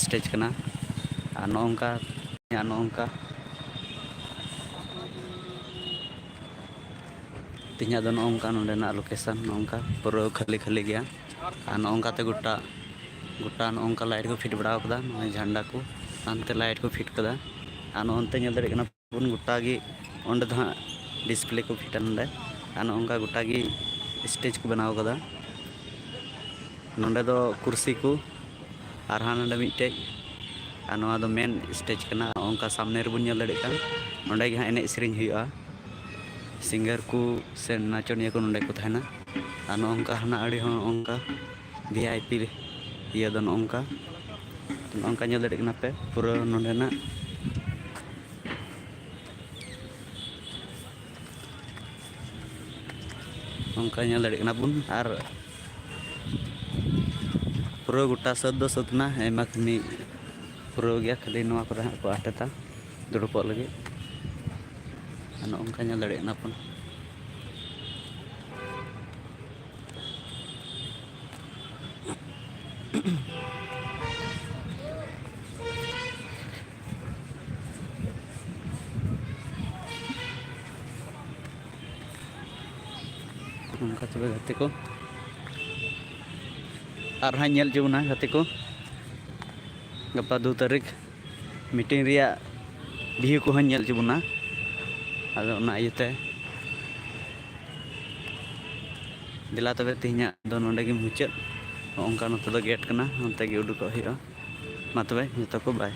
Stage करना और नौका नौका तीन दो नौका नोडेना लोकेशन नौका पूरा खाली खाली गया और नौकाते गोटा गोटा नौका लाइट को फिट बड़ा कदा झंडा को अंते लाइट को फिट कदा और नोते दाड़ा पुन गोटा अंडे तो हाँ डिस्प्ले को फिटा नोडे और नौका गोटा स्टेज को बनाव कदा नोडे दो कुर्सी को और हाँ नोडे मिट्टे और नवा दो मेन स्टेज करना उनका सामने रे बन दाड़े कान नोडे गे हाँ एने सेरिंग हुआ सिंगर को से नाचनिया को नोडे को तहना और नौका हाना अड़ी हों उनका VIP इया दो नौका नौका ñel दाड़े पे पूरा नोडेना नौका ñel दाड़े बुन और पूरा गोटा सद दो सतना एमा खनी पूरा गया खाली नवा को हाँ को आटेता दुड़ुप लगे नौका ñel दाड़े पुन उनका तबे गाते को और हाँ ñel जुना गाते को गप्पा 2 तारीख मीटिंग रिया बिहु को हाँ ñel जुना आदो ना इयते दिला तबे तिहिना दो नोडे गे मुचाद उनका नोते दो गेट कना उनते गे उडुक हुआ मा तबे जतो को बाय।